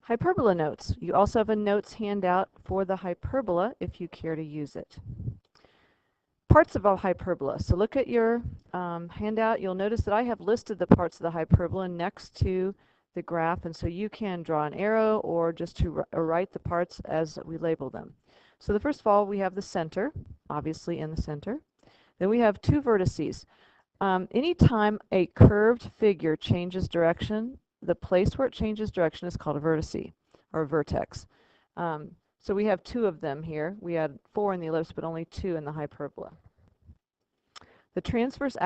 Hyperbola notes. You also have a notes handout for the hyperbola if you care to use it. Parts of a hyperbola. So look at your handout. You'll notice that I have listed the parts of the hyperbola next to the graph, and so you can draw an arrow or just to write the parts as we label them. So the first of all, we have the center, obviously in the center. Then we have two vertices. Anytime a curved figure changes direction, the place where it changes direction is called a vertice or a vertex. So we have two of them here. We had four in the ellipse, but only two in the hyperbola. The transverse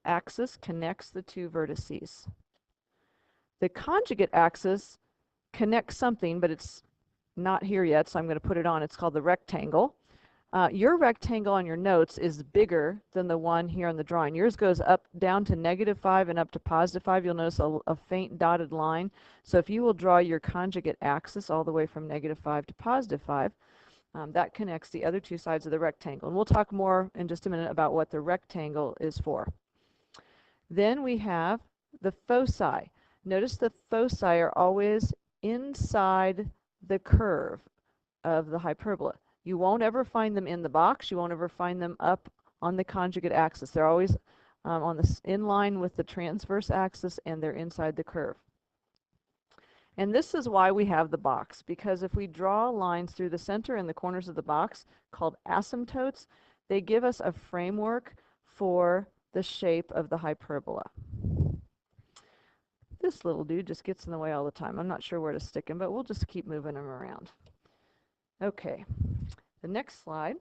axis connects the two vertices. The conjugate axis connects something, but it's not here yet, so I'm going to put it on. It's called the rectangle. Your rectangle on your notes is bigger than the one here on the drawing. Yours goes up down to -5 and up to +5. You'll notice a faint dotted line. So if you will draw your conjugate axis all the way from -5 to +5, that connects the other two sides of the rectangle. And we'll talk more in just a minute about what the rectangle is for. Then we have the foci. Notice the foci are always inside the curve of the hyperbola. You won't ever find them in the box. You won't ever find them up on the conjugate axis. They're always in line with the transverse axis, and they're inside the curve. And this is why we have the box, because if we draw lines through the center and the corners of the box called asymptotes, they give us a framework for the shape of the hyperbola. This little dude just gets in the way all the time. I'm not sure where to stick him, but we'll just keep moving him around. Okay, the next slide.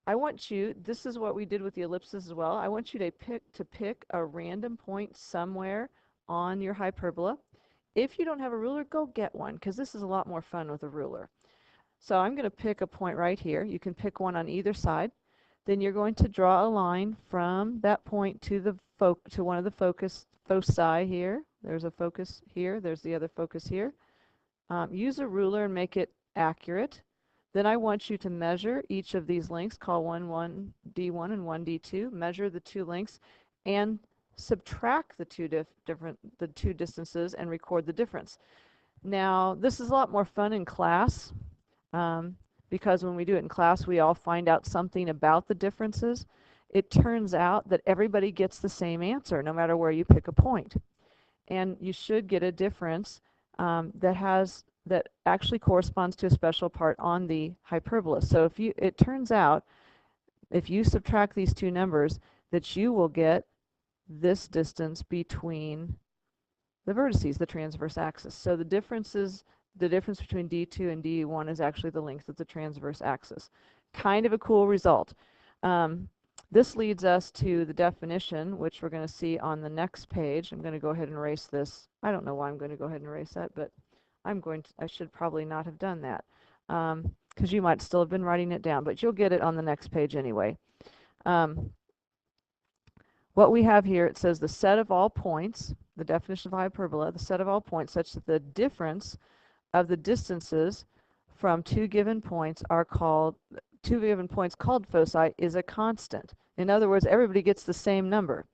I want you, this is what we did with the ellipses as well. I want you to pick a random point somewhere on your hyperbola. If you don't have a ruler, go get one, because this is a lot more fun with a ruler. So I'm going to pick a point right here. You can pick one on either side. Then you're going to draw a line from that point to the one of the foci here. There's a focus here. There's the other focus here. Use a ruler and make it accurate. Then I want you to measure each of these lengths, call one D1 and one D2, measure the two lengths, and subtract the two distances and record the difference. Now, this is a lot more fun in class because when we do it in class, we all find out something about the differences. It turns out that everybody gets the same answer no matter where you pick a point. And you should get a difference that actually corresponds to a special part on the hyperbola. So it turns out, if you subtract these two numbers, that you will get this distance between the vertices, the transverse axis. So the difference between D2 and D1 is actually the length of the transverse axis. Kind of a cool result. This leads us to the definition, which we're going to see on the next page. I'm going to go ahead and erase this. I don't know why I'm going to go ahead and erase that, but I should probably not have done that, because you might still have been writing it down, but you'll get it on the next page anyway. What we have here, it says the set of all points, the definition of hyperbola, the set of all points such that the difference of the distances from two given points called foci is a constant. In other words, everybody gets the same number.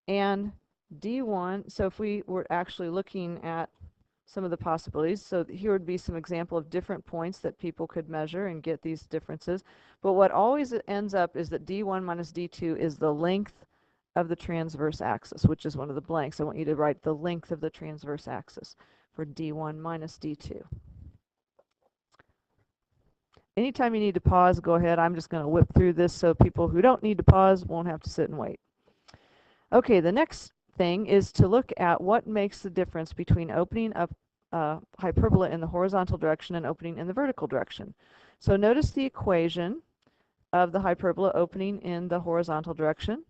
And D1, so if we were actually looking at some of the possibilities, so here would be some example of different points that people could measure and get these differences. But what always ends up is that D1 minus D2 is the length of the transverse axis, which is one of the blanks. I want you to write the length of the transverse axis for D1 minus D2. Anytime you need to pause, go ahead. I'm just going to whip through this so people who don't need to pause won't have to sit and wait. Okay, the next thing is to look at what makes the difference between opening up hyperbola in the horizontal direction and opening in the vertical direction. So notice the equation of the hyperbola opening in the horizontal direction.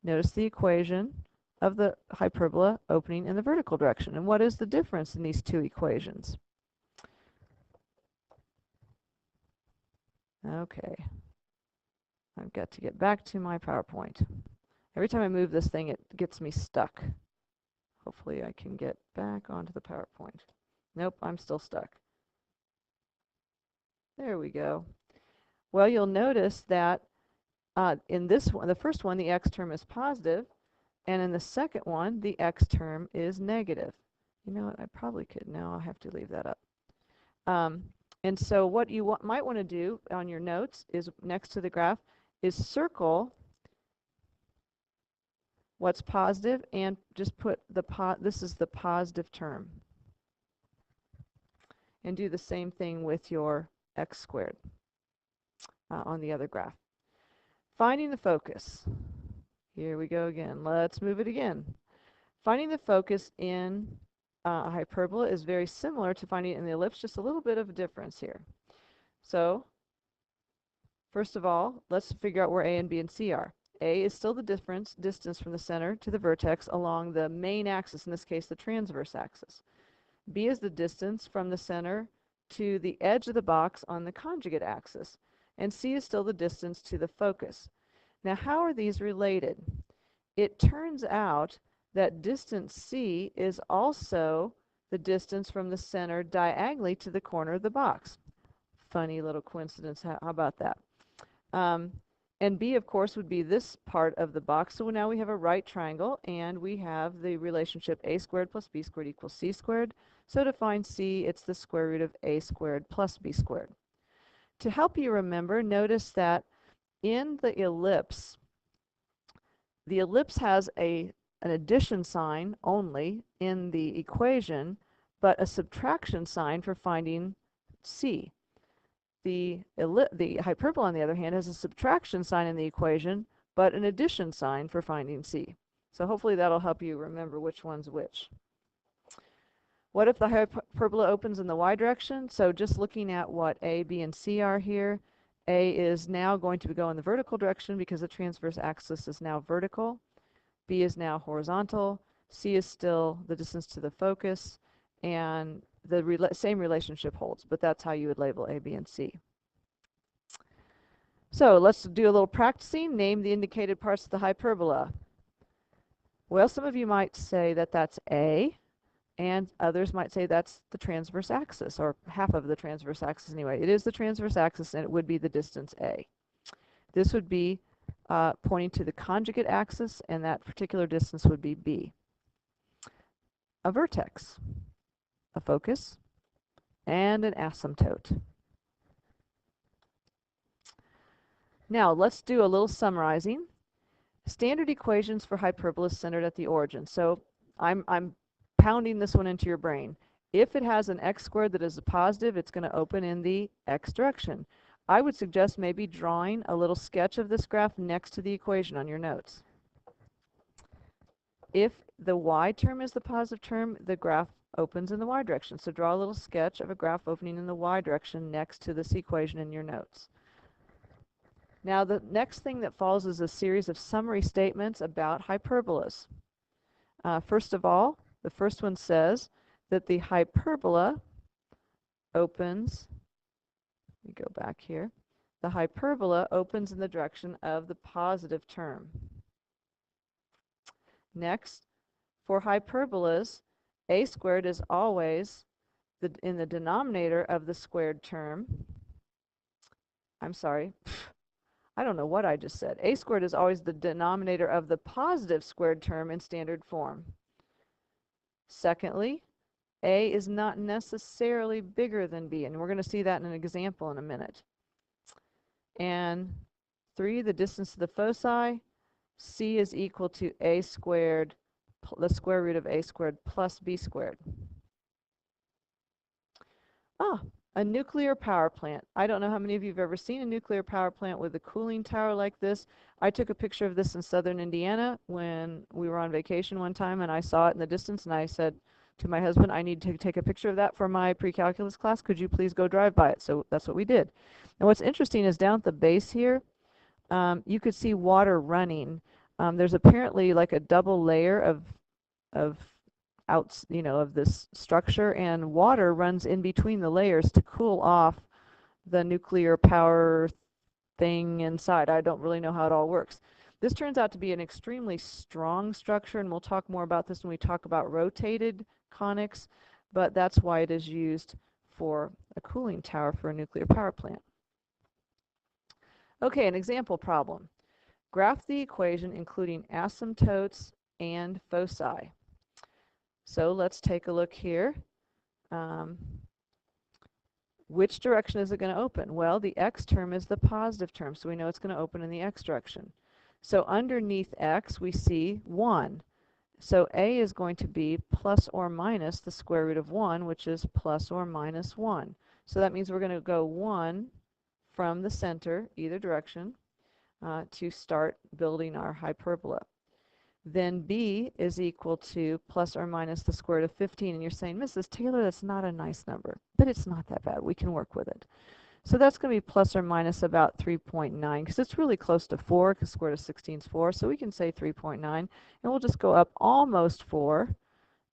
Notice the equation of the hyperbola opening in the vertical direction. And what is the difference in these two equations? Okay, I've got to get back to my PowerPoint. Every time I move this thing, it gets me stuck. Hopefully I can get back onto the PowerPoint. Nope, I'm still stuck. There we go. Well, you'll notice that in this one, the first one, the x term is positive, and in the second one, the x term is negative. You know what, I probably could. No, I'll have to leave that up. Um, and so what you might want to do on your notes is next to the graph is circle what's positive and just put this is the positive term. And do the same thing with your x squared on the other graph. Finding the focus. Here we go again. Let's move it again. Finding the focus in a hyperbola is very similar to finding it in the ellipse, just a little bit of a difference here. So first of all, let's figure out where A and B and C are. A is still the distance from the center to the vertex along the main axis, in this case the transverse axis. B is the distance from the center to the edge of the box on the conjugate axis. And C is still the distance to the focus. Now, how are these related? It turns out that distance C is also the distance from the center diagonally to the corner of the box. Funny little coincidence. How about that? And B, of course, would be this part of the box. So now we have a right triangle, and we have the relationship a squared plus b squared equals c squared. So to find c, it's the square root of a squared plus b squared. To help you remember, notice that in the ellipse has an addition sign only in the equation, but a subtraction sign for finding c. The hyperbola, on the other hand, has a subtraction sign in the equation, but an addition sign for finding c. So hopefully that'll help you remember which one's which. What if the hyperbola opens in the y direction? So just looking at what a, b, and c are here, a is now going to go in the vertical direction because the transverse axis is now vertical. B is now horizontal. C is still the distance to the focus, and the same relationship holds, but that's how you would label A, B, and C. So let's do a little practicing. Name the indicated parts of the hyperbola. Well, some of you might say that that's A, and others might say that's the transverse axis, or half of the transverse axis anyway. It is the transverse axis, and it would be the distance A. This would be pointing to the conjugate axis, and that particular distance would be B. A vertex, a focus, and an asymptote. Now let's do a little summarizing. Standard equations for hyperbolas centered at the origin. So I'm pounding this one into your brain. If it has an x squared that is a positive, it's going to open in the x direction. I would suggest maybe drawing a little sketch of this graph next to the equation on your notes. If the y term is the positive term, the graph opens in the y direction. So draw a little sketch of a graph opening in the y direction next to this equation in your notes. Now the next thing that follows is a series of summary statements about hyperbolas. First of all, the first one says that the hyperbola opens, let me go back here, the hyperbola opens in the direction of the positive term. Next, for hyperbolas, a squared is always in the denominator of the squared term. I'm sorry, I don't know what I just said. A squared is always the denominator of the positive squared term in standard form. Secondly, A is not necessarily bigger than B, and we're going to see that in an example in a minute. And 3, the distance to the foci, C is equal to A squared, the square root of A squared plus B squared. A nuclear power plant. I don't know how many of you have ever seen a nuclear power plant with a cooling tower like this. I took a picture of this in southern Indiana when we were on vacation one time, and I saw it in the distance, and I said to my husband, I need to take a picture of that for my pre-calculus class. Could you please go drive by it? So that's what we did. And what's interesting is down at the base here, you could see water running. There's apparently like a double layer of this structure, and water runs in between the layers to cool off the nuclear power thing inside. I don't really know how it all works. This turns out to be an extremely strong structure, and we'll talk more about this when we talk about rotated conics, but that's why it is used for a cooling tower for a nuclear power plant. Okay, an example problem. Graph the equation including asymptotes and foci. So let's take a look here. Um, which direction is it going to open? Well, the x term is the positive term, so we know it's going to open in the x direction. So underneath x, we see 1. So a is going to be plus or minus the square root of 1, which is plus or minus 1. So that means we're going to go 1 from the center, either direction, to start building our hyperbola. Then b is equal to plus or minus the square root of 15. And you're saying, Mrs. Taylor, that's not a nice number. But it's not that bad. We can work with it. So that's going to be plus or minus about 3.9, because it's really close to 4, because square root of 16 is 4. So we can say 3.9. And we'll just go up almost 4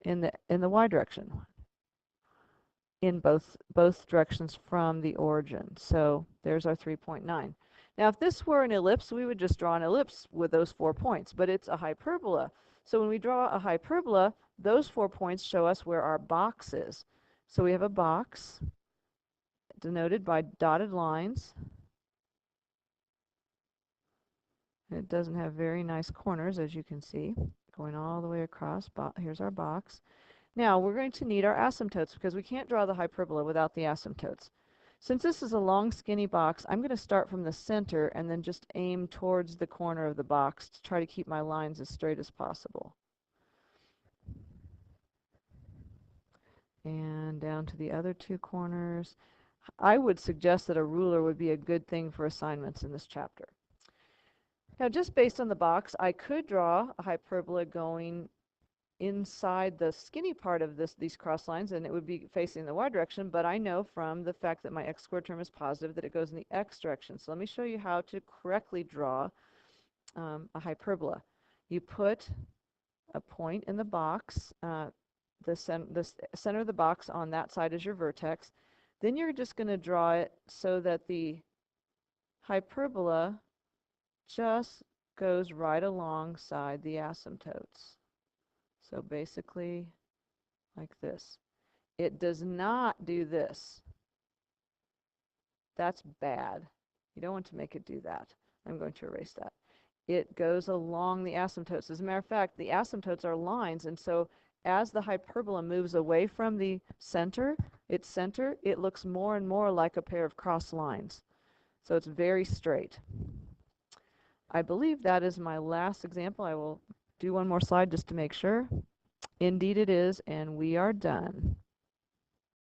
in the y direction, in both directions from the origin. So there's our 3.9. Now, if this were an ellipse, we would just draw an ellipse with those 4 points, but it's a hyperbola. So when we draw a hyperbola, those 4 points show us where our box is. So we have a box denoted by dotted lines. It doesn't have very nice corners, as you can see, going all the way across. Here's our box. Now, we're going to need our asymptotes, because we can't draw the hyperbola without the asymptotes. Since this is a long, skinny box, I'm going to start from the center and then just aim towards the corner of the box to try to keep my lines as straight as possible. And down to the other 2 corners. I would suggest that a ruler would be a good thing for assignments in this chapter. Now, just based on the box, I could draw a hyperbola going inside the skinny part of these cross lines, and it would be facing the y direction, but I know from the fact that my x squared term is positive that it goes in the x direction. So let me show you how to correctly draw a hyperbola. You put a point in the box, the center of the box on that side is your vertex. Then you're just going to draw it so that the hyperbola just goes right alongside the asymptotes. So basically like this. It does not do this. That's bad. You don't want to make it do that. I'm going to erase that. It goes along the asymptotes. As a matter of fact, the asymptotes are lines, and so as the hyperbola moves away from the center, it looks more and more like a pair of cross lines. So it's very straight. I believe that is my last example. I will do one more slide just to make sure. Indeed it is, and we are done.